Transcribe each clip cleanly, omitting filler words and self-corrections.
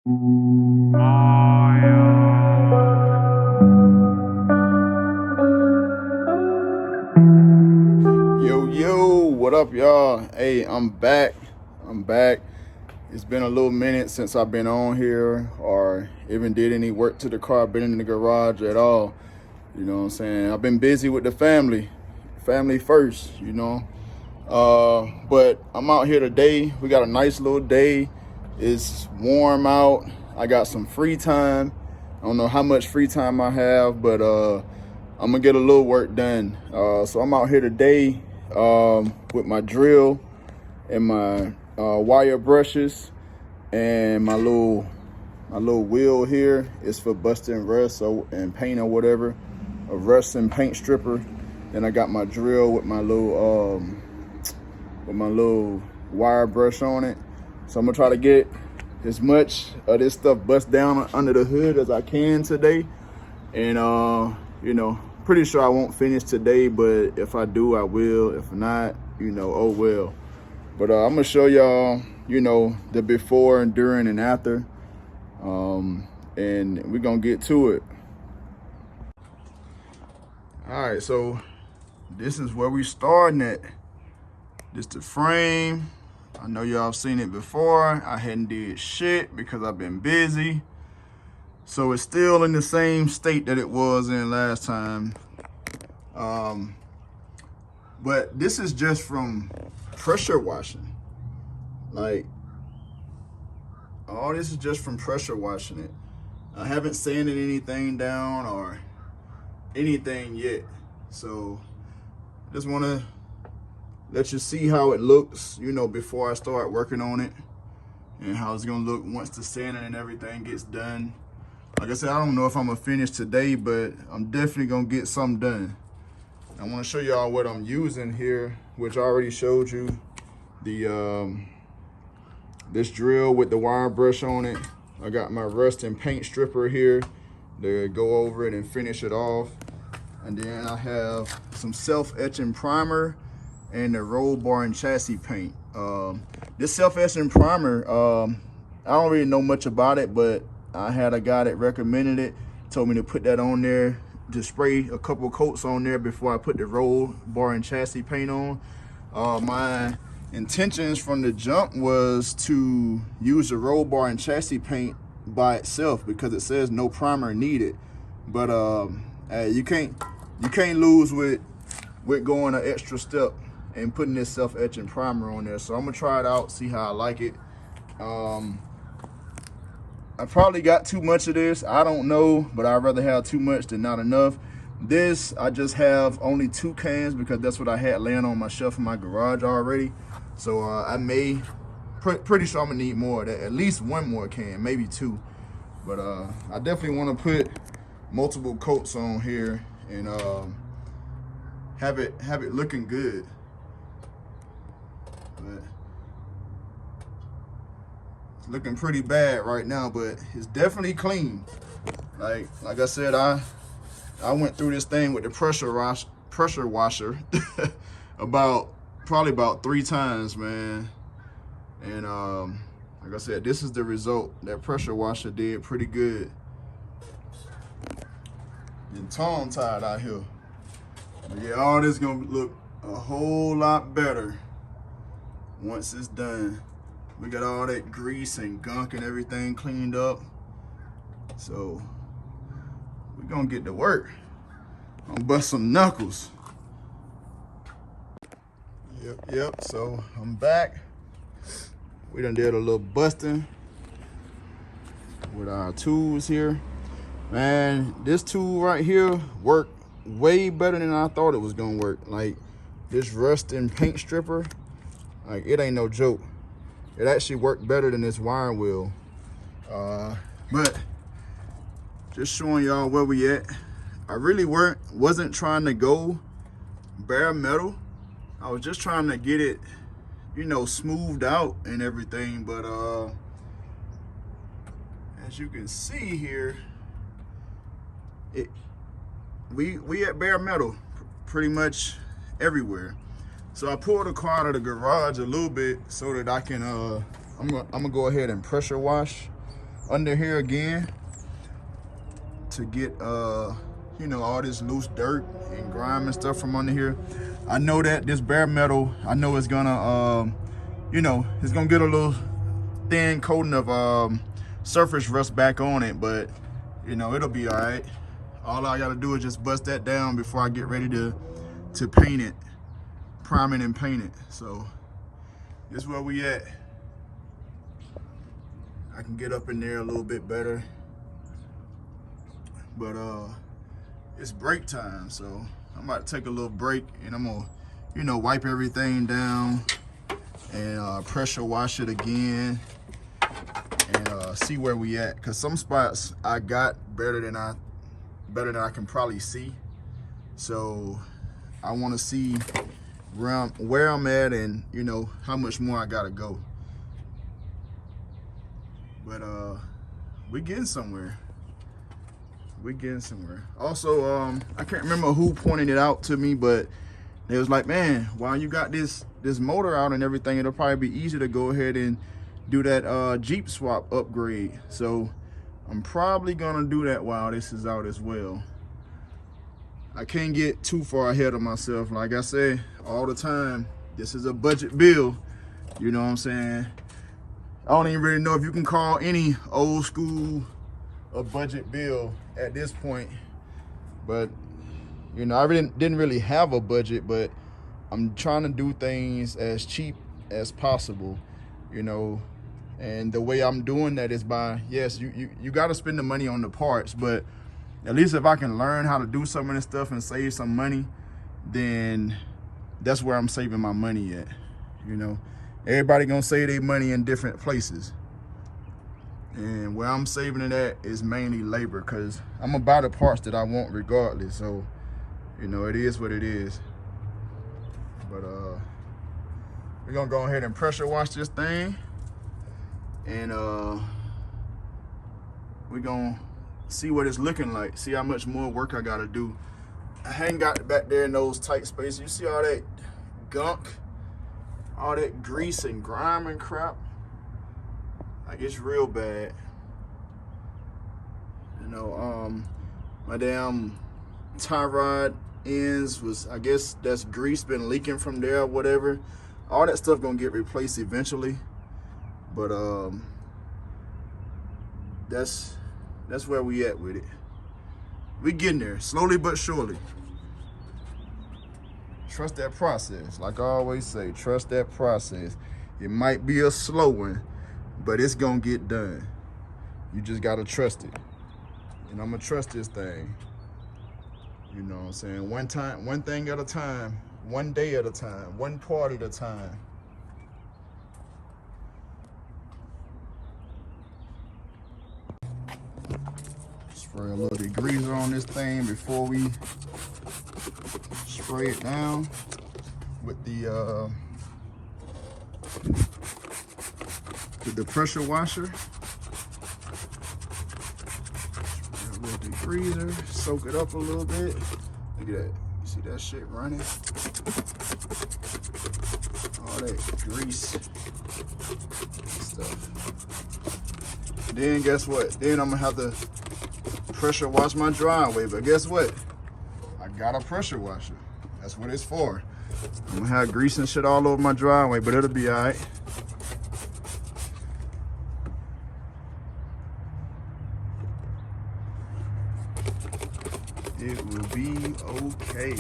Yo, what up, y'all? Hey, I'm back. It's been a little minute since I've been on here or even did any work to the car, been in the garage at all. You know what I'm saying? I've been busy with the family first, you know. But I'm out here today. We got a nice little day. It's warm out. I got some free time. I don't know how much free time I have, but I'm gonna get a little work done. So I'm out here today with my drill and my wire brushes and my little wheel here is for busting rust and paint or whatever, a rust and paint stripper. Then I got my drill with my little wire brush on it. So I'm gonna try to get as much of this stuff bust down under the hood as I can today. And you know, pretty sure I won't finish today, but if I do, I will. If not, you know, oh well. But I'm gonna show y'all, you know, the before and during and after, and we're gonna get to it. All right, so this is where we starting at. This the frame. I know y'all seen it before. I hadn't did shit because I've been busy. So it's still in the same state that it was in last time. But this is just from pressure washing. Like, all this is just from pressure washing it. I haven't sanded anything down or anything yet. So just wanna let you see how it looks, you know, before I start working on it, and how it's gonna look once the sanding and everything gets done. Like I said, I don't know if I'm gonna finish today, but I'm definitely gonna get something done. I wanna show y'all what I'm using here, which I already showed you. The this drill with the wire brush on it. I got my rust and paint stripper here to go over it and finish it off. And then I have some self-etching primer and the roll bar and chassis paint. This self-etching primer, I don't really know much about it, but I had a guy that recommended it, told me to put that on there, to spray a couple coats on there before I put the roll bar and chassis paint on. My intentions from the jump was to use the roll bar and chassis paint by itself because it says no primer needed. But you can't lose with going an extra step and putting this self-etching primer on there. So I'm gonna try it out, see how I like it. I probably got too much of this, I don't know, but I'd rather have too much than not enough. This, I just have only 2 cans because that's what I had laying on my shelf in my garage already. So I may, pretty sure I'm gonna need more of that, at least 1 more can, maybe 2. But I definitely wanna put multiple coats on here and have it looking good. But it's looking pretty bad right now, but it's definitely clean. Like I said, I went through this thing with the pressure washer probably about 3 times, man. And like I said, this is the result. That pressure washer did pretty good. And tongue tied out here. But yeah, all this gonna look a whole lot better once it's done. We got all that grease and gunk and everything cleaned up. So we're gonna get to work. I'm gonna bust some knuckles. Yep, so I'm back. We done did a little busting with our tools here. Man, this tool right here worked way better than I thought it was gonna work. Like, this rust and paint stripper, like, it ain't no joke. It actually worked better than this wire wheel. But just showing y'all where we at. I really wasn't trying to go bare metal. I was just trying to get it, you know, smoothed out and everything. But as you can see here, we at bare metal pretty much everywhere. So I pulled the car out of the garage a little bit so that I can I'm gonna go ahead and pressure wash under here again to get you know, all this loose dirt and grime and stuff from under here. I know that this bare metal, I know it's gonna you know, it's gonna get a little thin coating of surface rust back on it, but you know, it'll be all right. All I gotta do is just bust that down before I get ready to paint it, prime it and paint it. So this is where we at. I can get up in there a little bit better, but it's break time, so I'm about to take a little break and I'm gonna, you know, wipe everything down and pressure wash it again and see where we at. Cause some spots I got better than I can probably see. So I want to see where I'm at and, you know, how much more I gotta go. But we getting somewhere. We getting somewhere. Also, I can't remember who pointed it out to me, but they was like, man, while you got this motor out and everything, it'll probably be easy to go ahead and do that Jeep swap upgrade. So I'm probably gonna do that while this is out as well. I can't get too far ahead of myself. Like I say all the time, this is a budget bill. You know what I'm saying? I don't even really know if you can call any old school a budget bill at this point. But you know, I didn't really have a budget, but I'm trying to do things as cheap as possible, you know. And the way I'm doing that is by, yes, you got to spend the money on the parts, but at least if I can learn how to do some of this stuff and save some money, then that's where I'm saving my money at. You know, everybody gonna save their money in different places, and where I'm saving it at is mainly labor, because I'm gonna buy the parts that I want regardless. So, you know, it is what it is. But we're gonna go ahead and pressure wash this thing, and we're gonna see what it's looking like, see how much more work I gotta do. I hadn't got it back there in those tight spaces. You see all that gunk, all that grease and grime and crap? Like, it's real bad. You know, my damn tie rod ends was, I guess that's grease been leaking from there or whatever. All that stuff gonna get replaced eventually. But that's where we at with it. We getting there, slowly but surely. Trust that process. Like I always say, trust that process. It might be a slow one, but it's gonna get done. You just gotta trust it. And I'm gonna trust this thing. You know what I'm saying? One thing at a time, one day at a time, one part at a time. Spray a little degreaser on this thing before we spray it down with the pressure washer. Spray a little degreaser, soak it up a little bit. Look at that. You see that shit running? All that grease stuff. Then guess what? Then I'm gonna have to pressure wash my driveway, but guess what? I got a pressure washer. That's what it's for. I'm gonna have grease and shit all over my driveway, but it'll be all right. It will be okay.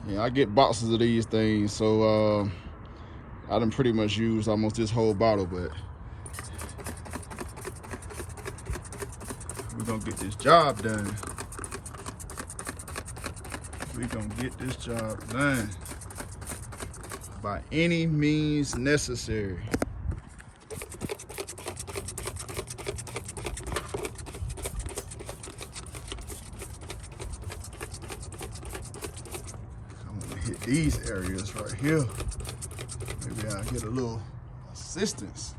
Yeah, I get boxes of these things, so I done pretty much used almost this whole bottle, but we're gonna get this job done. We're gonna get this job done by any means necessary. These areas right here, maybe I'll get a little assistance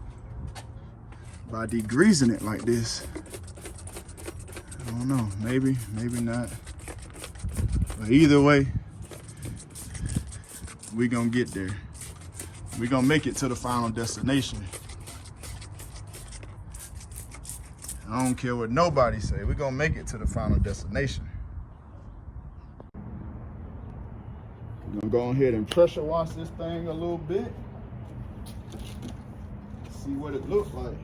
by degreasing it like this. I don't know, maybe not. But either way, we gonna get there. We gonna make it to the final destination. I don't care what nobody say. We gonna make it to the final destination. We're gonna go ahead and pressure wash this thing a little bit. See what it looks like.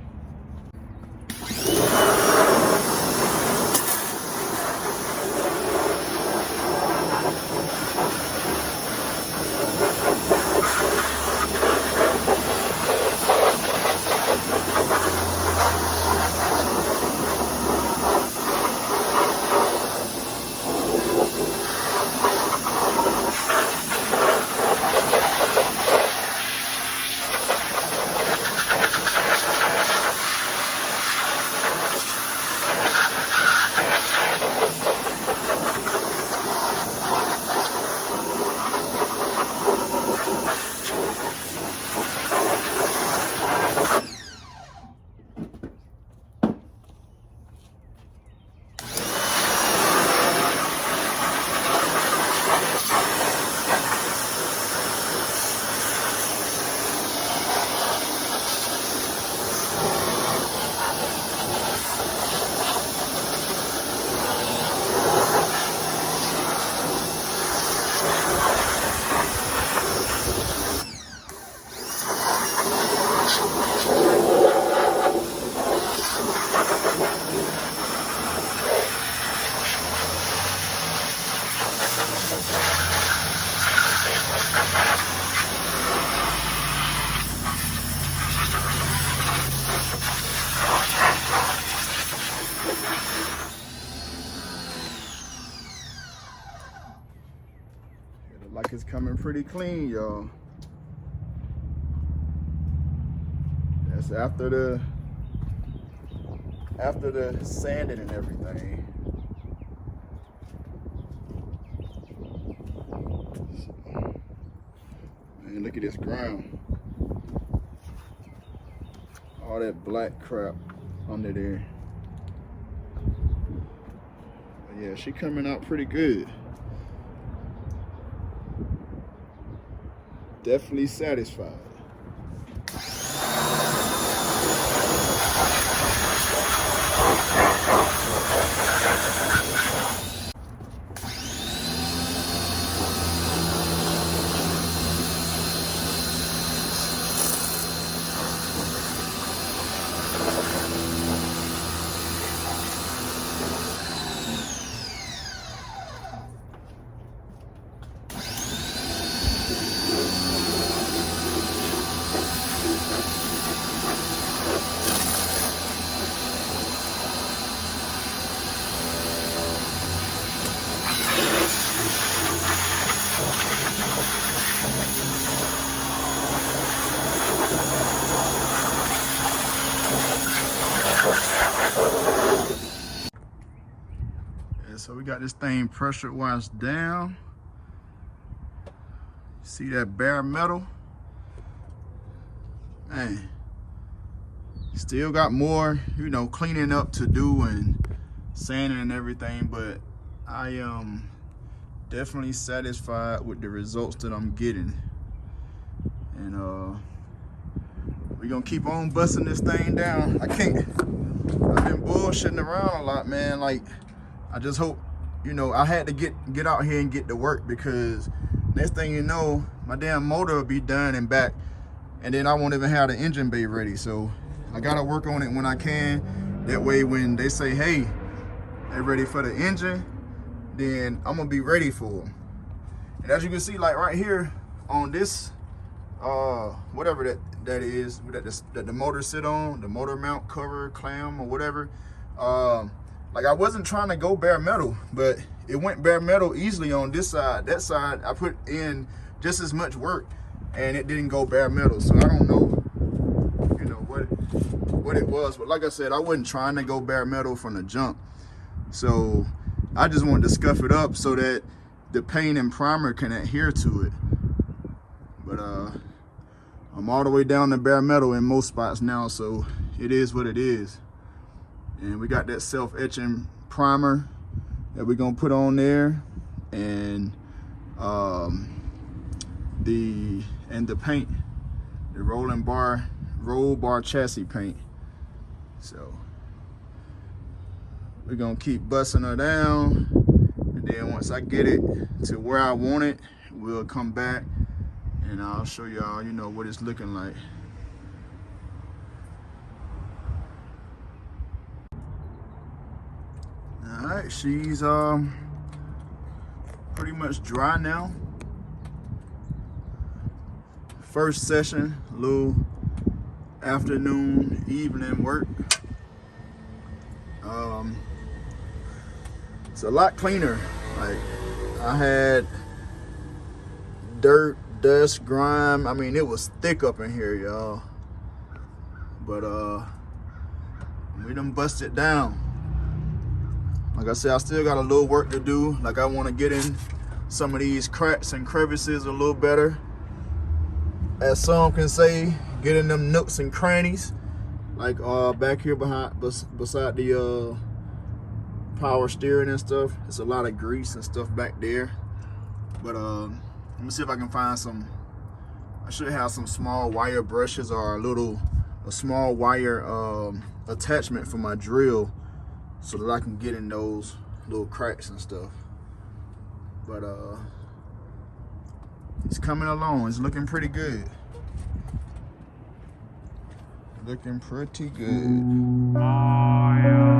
Like it's coming pretty clean, y'all. That's after the sanding and everything. Man, look at this ground. All that black crap under there. But yeah, she coming out pretty good. Definitely satisfied. So we got this thing pressure washed down. See that bare metal? Man, still got more, you know, cleaning up to do and sanding and everything, but I am definitely satisfied with the results that I'm getting. And we're gonna keep on busting this thing down. I've been bullshitting around a lot, man. Like, I just hope, you know, I had to get out here and get to work, because next thing you know, my damn motor will be done and back, and then I won't even have the engine bay ready. So I gotta work on it when I can. That way when they say, hey, they're ready for the engine, then I'm gonna be ready for them. And as you can see, like right here on this, whatever that is, that the motor sit on, the motor mount cover, clam, or whatever, like I wasn't trying to go bare metal, but it went bare metal easily on this side. That side, I put in just as much work, and it didn't go bare metal. So I don't know, you know, what it was. But like I said, I wasn't trying to go bare metal from the jump. So I just wanted to scuff it up so that the paint and primer can adhere to it. But I'm all the way down to bare metal in most spots now, so it is what it is. And we got that self-etching primer that we're gonna put on there, and the paint, the roll bar chassis paint. So we're gonna keep busting her down, and then once I get it to where I want it, we'll come back and I'll show y'all, you know, what it's looking like. All right, she's pretty much dry now. First session, little afternoon, evening work. It's a lot cleaner. Like, I had dirt, dust, grime. I mean, it was thick up in here, y'all. But we done busted down. Like I said, I still got a little work to do. Like, I want to get in some of these cracks and crevices a little better. As some can say, get in them nooks and crannies. Like back here beside the power steering and stuff. It's a lot of grease and stuff back there. But let me see if I can find some. I should have some small wire brushes or a small wire attachment for my drill, so that I can get in those little cracks and stuff. But it's coming along. It's looking pretty good. Looking pretty good. Oh, yeah.